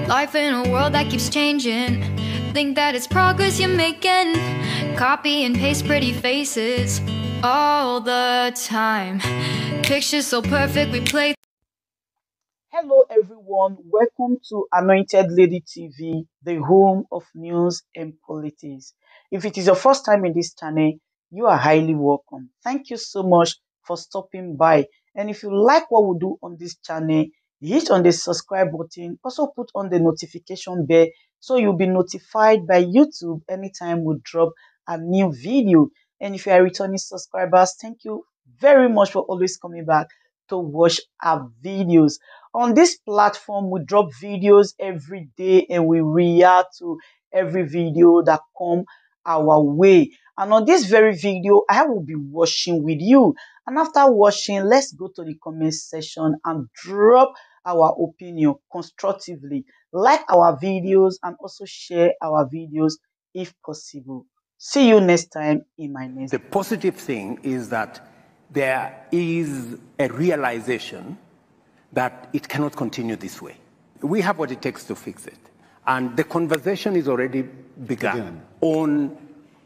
Life in a world that keeps changing. Think that it's progress you're making. Copy and paste pretty faces all the time. Pictures so perfect we play. Hello everyone, welcome to Anointed Lady TV, the home of news and politics. If it is your first time in this channel, you are highly welcome. Thank you so much for stopping by. And if you like what we do on this channel, hit on the subscribe button. Also put on the notification bell so you'll be notified by YouTube anytime we drop a new video. And if you are returning subscribers, thank you very much for always coming back to watch our videos. On this platform, we drop videos every day and we react to every video that come our way. And on this very video, I will be watching with you. And after watching, let's go to the comment section and drop our opinion constructively. Like our videos and also share our videos if possible. See you next time in my next video. The positive thing is that there is a realization that it cannot continue this way. We have what it takes to fix it. And the conversation is already begun on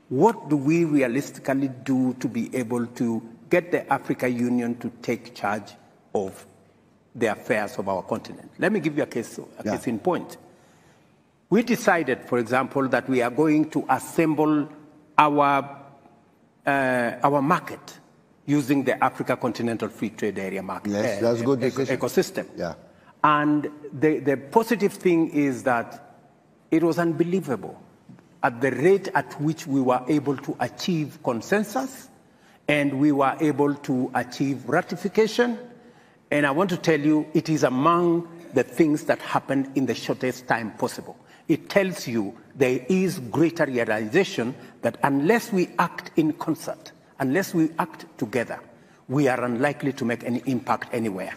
what do we realistically do to be able to get the African Union to take charge of the affairs of our continent. Let me give you a case in point. We decided, for example, that we are going to assemble our market using the Africa Continental Free Trade Area market. Yes, that's good decision. Ecosystem. Yeah. And the positive thing is that it was unbelievable at the rate at which we were able to achieve consensus and we were able to achieve ratification. And I want to tell you, it is among the things that happened in the shortest time possible. It tells you there is greater realization that unless we act in concert, unless we act together, we are unlikely to make any impact anywhere.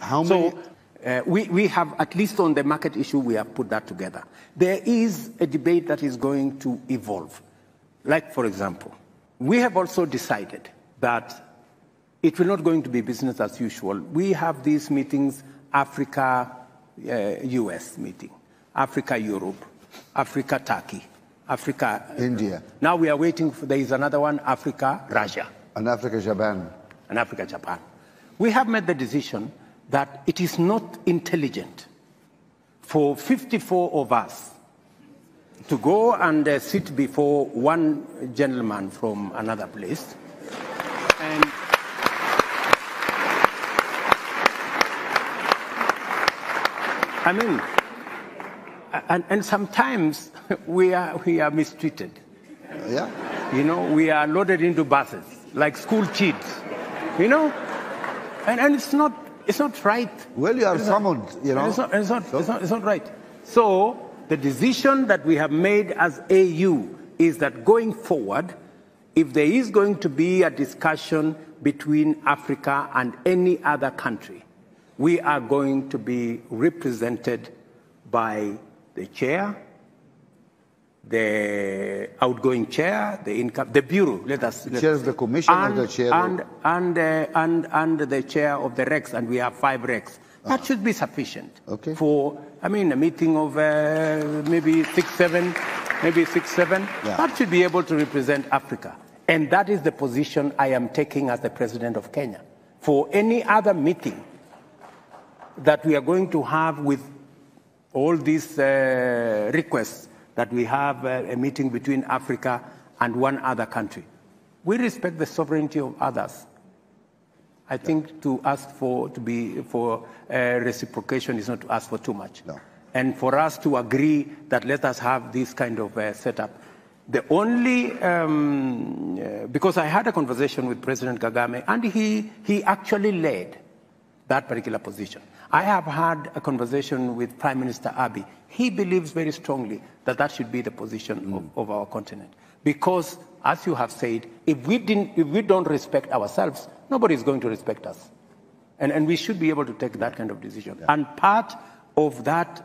We have, at least on the market issue, we have put that together. There is a debate that is going to evolve. Like, for example, we have also decided that it will not going to be business as usual. We have these meetings, Africa-US meeting, Africa-Europe, Africa-Turkey, Africa... India. Now we are waiting for, there is another one, Africa-Russia. And Africa-Japan. And Africa-Japan. We have made the decision that it is not intelligent for 54 of us to go and sit before one gentleman from another place. And I mean, and sometimes we are mistreated. Yeah. You know, we are loaded into buses like school kids, you know, and it's not right. Well, you are summoned, you know. It's not right. So the decision that we have made as AU is that going forward, if there is going to be a discussion between Africa and any other country, we are going to be represented by the chair, the outgoing chair, the bureau. Chair of the commission or the chair and the chair of the REX, and we have 5 REX. That should be sufficient for, I mean, a meeting of maybe 6, 7. Yeah. That should be able to represent Africa, and that is the position I am taking as the president of Kenya. For any other meeting that we are going to have with all these requests, that we have a meeting between Africa and one other country. We respect the sovereignty of others. I think to ask for reciprocation is not to ask for too much. No. And for us to agree that let us have this kind of setup. The only, because I had a conversation with President Kagame and he actually led that particular position. I have had a conversation with Prime Minister Abiy. He believes very strongly that that should be the position of our continent. Because, as you have said, if we don't respect ourselves, nobody is going to respect us. And we should be able to take that kind of decision. Yeah. And part of that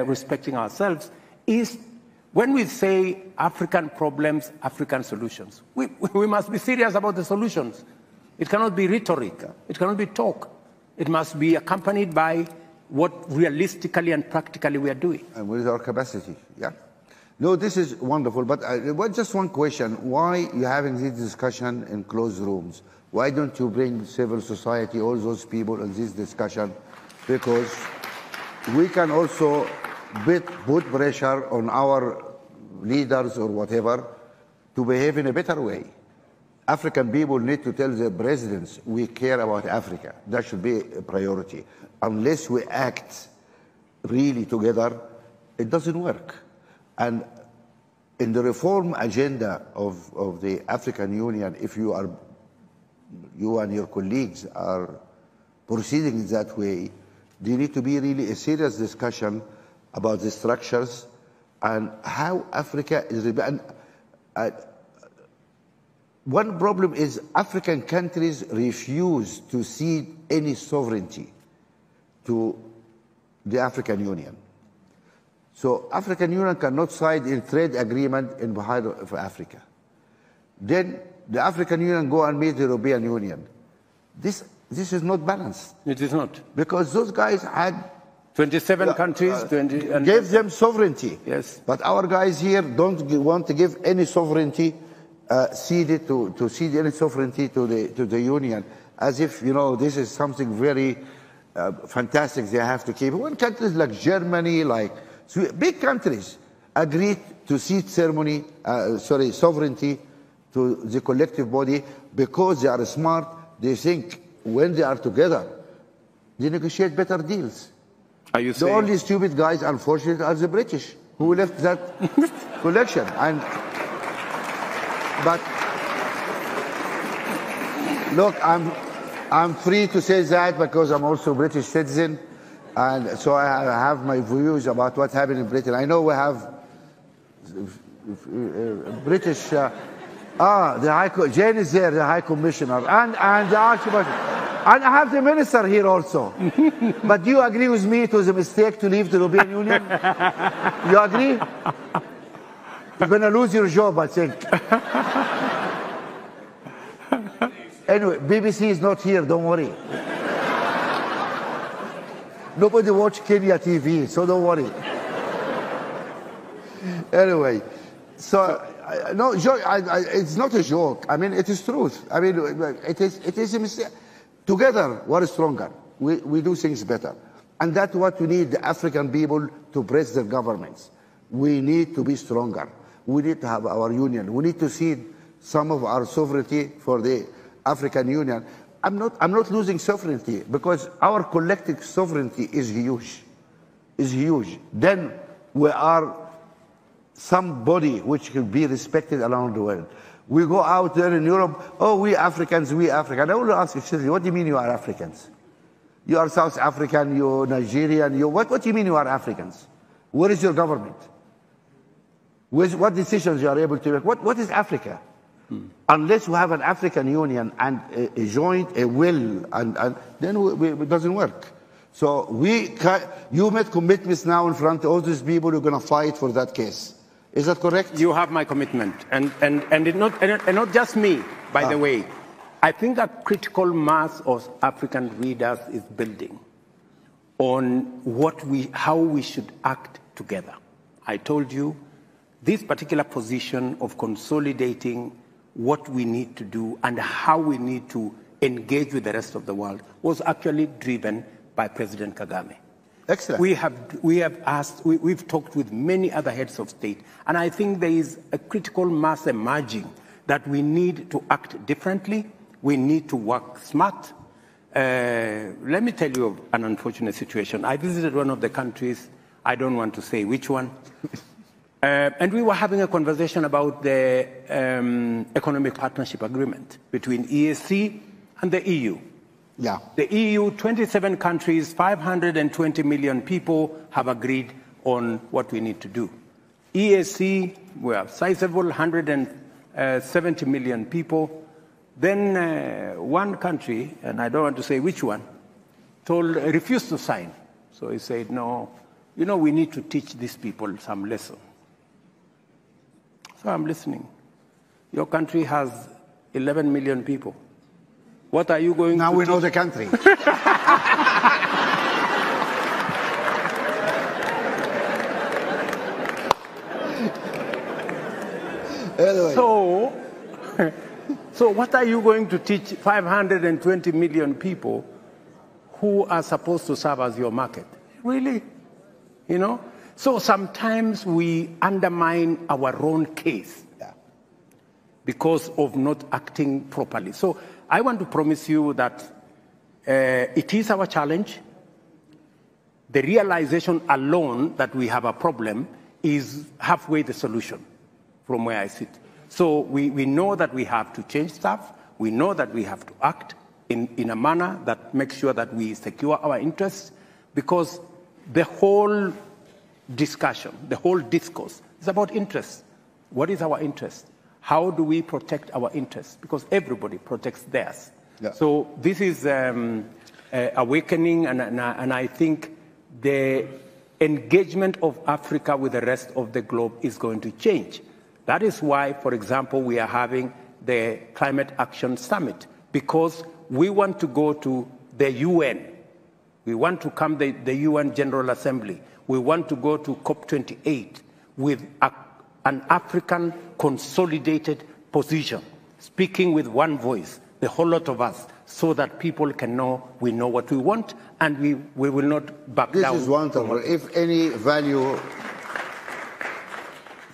respecting ourselves is when we say African problems, African solutions. We must be serious about the solutions. It cannot be rhetoric. It cannot be talk. It must be accompanied by what realistically and practically we are doing. And what is our capacity? Yeah. No, this is wonderful. But just one question. Why are you having this discussion in closed rooms? Why don't you bring civil society, all those people in this discussion? Because we can also put pressure on our leaders or whatever to behave in a better way. African people need to tell their presidents, we care about Africa. That should be a priority. Unless we act really together, it doesn't work. And in the reform agenda of the African Union, if you and your colleagues are proceeding that way, there need to be really a serious discussion about the structures and how Africa is. One problem is African countries refuse to cede any sovereignty to the African Union. So African Union cannot sign a trade agreement in behalf of Africa. Then the African Union go and meet the European Union. This is not balanced. It is not. Because those guys had 27 countries, gave them sovereignty. Yes. But our guys here don't want to give any sovereignty, cede any sovereignty to the Union, as if, you know, this is something very fantastic they have to keep. When countries like Germany, like big countries, agreed to cede sovereignty to the collective body because they are smart, they think when they are together, they negotiate better deals. Are you saying? The only stupid guys, unfortunately, are the British, who left that collection. But look, I'm free to say that because I'm also a British citizen, and so I have my views about what happened in Britain. I know we have British. Jane is there, the High Commissioner, and the Archbishop. And I have the minister here also. But do you agree with me it was a mistake to leave the European Union? You agree? You're going to lose your job, I think. Anyway, BBC is not here, don't worry. Nobody watch Kenya TV, so don't worry. Anyway, so no, it's not a joke. I mean, it is truth. I mean, it is a mistake. Together, we're stronger. We do things better. And that's what we need the African people to press their governments. We need to be stronger. We need to have our union. We need to cede some of our sovereignty for the African Union. I'm not losing sovereignty because our collective sovereignty is huge. Is huge. Then we are somebody which can be respected around the world. We go out there in Europe, oh, we Africans, we African. I want to ask you, what do you mean you are Africans? You are South African, you're Nigerian, what do you mean you are Africans? Where is your government? What decisions you are able to make? What is Africa? Unless we have an African Union and a joint, a will, and then it doesn't work. So you made commitments now in front of all these people who are going to fight for that case. Is that correct? You have my commitment, and not just me, by the way. I think a critical mass of African readers is building on how we should act together. I told you this particular position of consolidating what we need to do and how we need to engage with the rest of the world was actually driven by President Kagame. Excellent. We've talked with many other heads of state, and I think there is a critical mass emerging that we need to act differently. We need to work smart. Let me tell you of an unfortunate situation. I visited one of the countries, I don't want to say which one, and we were having a conversation about the economic partnership agreement between EAC and the EU. Yeah. The EU, 27 countries, 520 million people have agreed on what we need to do. EAC, we are sizable, 170 million people. Then one country, and I don't want to say which one, refused to sign. So he said, no, we need to teach these people some lesson. So I'm listening. Your country has 11 million people. What are you going to Now we teach? know the country. Anyway. So what are you going to teach 520 million people who are supposed to serve as your market? Really? You know? So sometimes we undermine our own case because of not acting properly. So I want to promise you that it is our challenge. The realization alone that we have a problem is halfway the solution from where I sit. So we know that we have to change stuff. We know that we have to act in a manner that makes sure that we secure our interests, because the whole discussion, the whole discourse is about interests. What is our interest? How do we protect our interests? Because everybody protects theirs. Yeah. So this is awakening, and I think the engagement of Africa with the rest of the globe is going to change. That is why, for example, we are having the Climate Action Summit, because we want to go to the UN. We want to come to the UN General Assembly. We want to go to COP28 with an African consolidated position, speaking with one voice, the whole lot of us, so that people can know we know what we want, and we will not back down. This is wonderful. If any value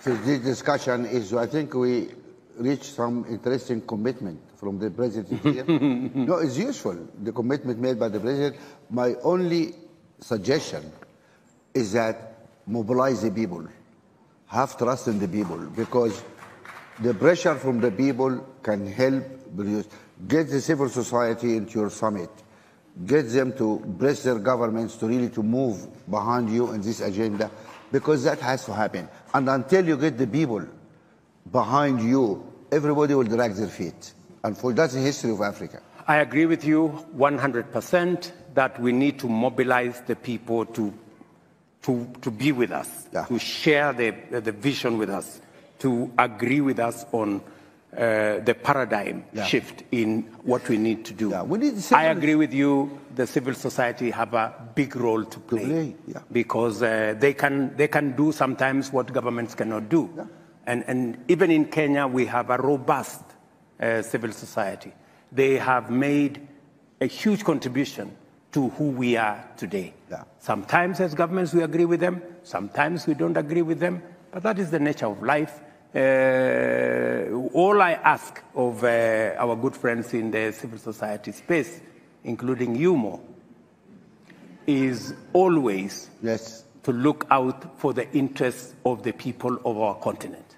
to this discussion is, I think we reached some interesting commitment from the president here. No, it's useful, the commitment made by the president. My only suggestion is that mobilize the people, have trust in the people, because the pressure from the people can help produce. Get the civil society into your summit. Get them to press their governments to really to move behind you in this agenda, because that has to happen. And until you get the people behind you, everybody will drag their feet. And that's the history of Africa. I agree with you 100% that we need to mobilize the people to be with us, to share the vision with us, to agree with us on the paradigm shift in what we need to do. I agree with you, the civil society have a big role to play, because they can do sometimes what governments cannot do. And even in Kenya, we have a robust civil society. They have made a huge contribution to who we are today. Sometimes as governments we agree with them, sometimes we don't agree with them, but that is the nature of life. All I ask of our good friends in the civil society space, including you, Mo, is always to look out for the interests of the people of our continent,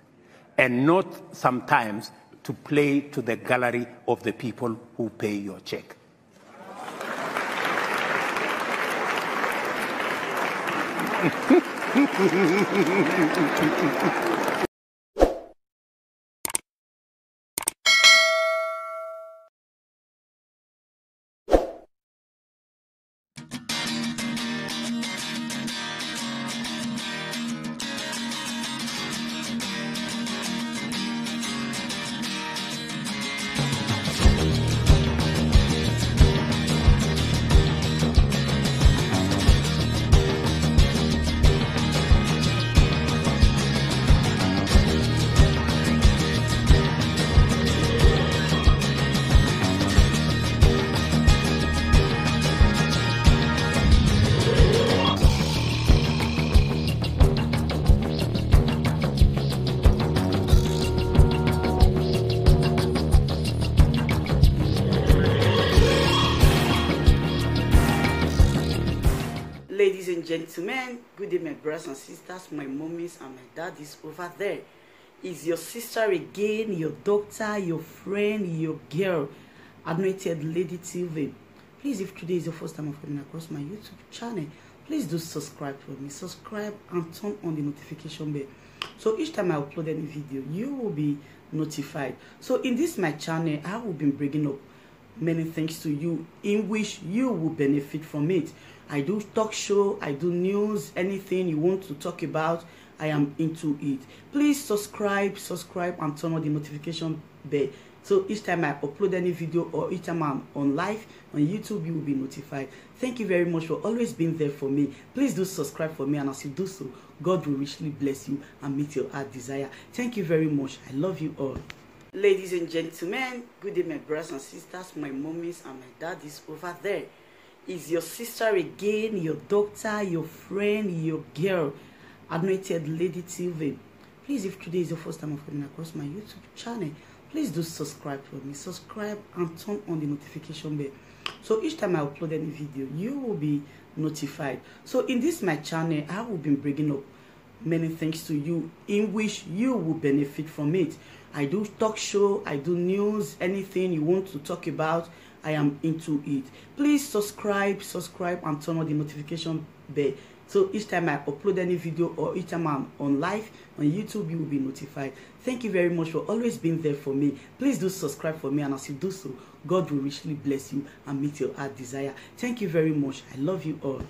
and not sometimes to play to the gallery of the people who pay your check. Ladies and gentlemen, good day, my brothers and sisters, my mommies and my daddies over there. Is your sister again, your doctor, your friend, your girl, Anointed Lady TV. Please, if today is your first time of coming across my YouTube channel, please do subscribe for me. Subscribe and turn on the notification bell. So each time I upload any video, you will be notified. So in this my channel, I will be bringing up many things to you in which you will benefit from it. I do talk show, I do news, anything you want to talk about, I am into it. Please subscribe and turn on the notification bell. So each time I upload any video or each time I'm on live on YouTube, you will be notified. Thank you very much for always being there for me. Please do subscribe for me, and as you do so, God will richly bless you and meet your heart desire. Thank you very much. I love you all. Ladies and gentlemen, good day, my brothers and sisters, my mommies and my daddies over there. Is your sister again, your doctor, your friend, your girl, Anointed Lady TV. Please, if today is the first time of coming across my YouTube channel, please do subscribe for me. Subscribe and turn on the notification bell. So each time I upload any video, you will be notified. So in this my channel, I will be bringing up many things to you in which you will benefit from it. I do talk show, I do news, anything you want to talk about, I am into it. Please subscribe and turn on the notification bell. So each time I upload any video or each time I'm on live on YouTube, you will be notified. Thank you very much for always being there for me. Please do subscribe for me, and as you do so, God will richly bless you and meet your heart desire. Thank you very much. I love you all.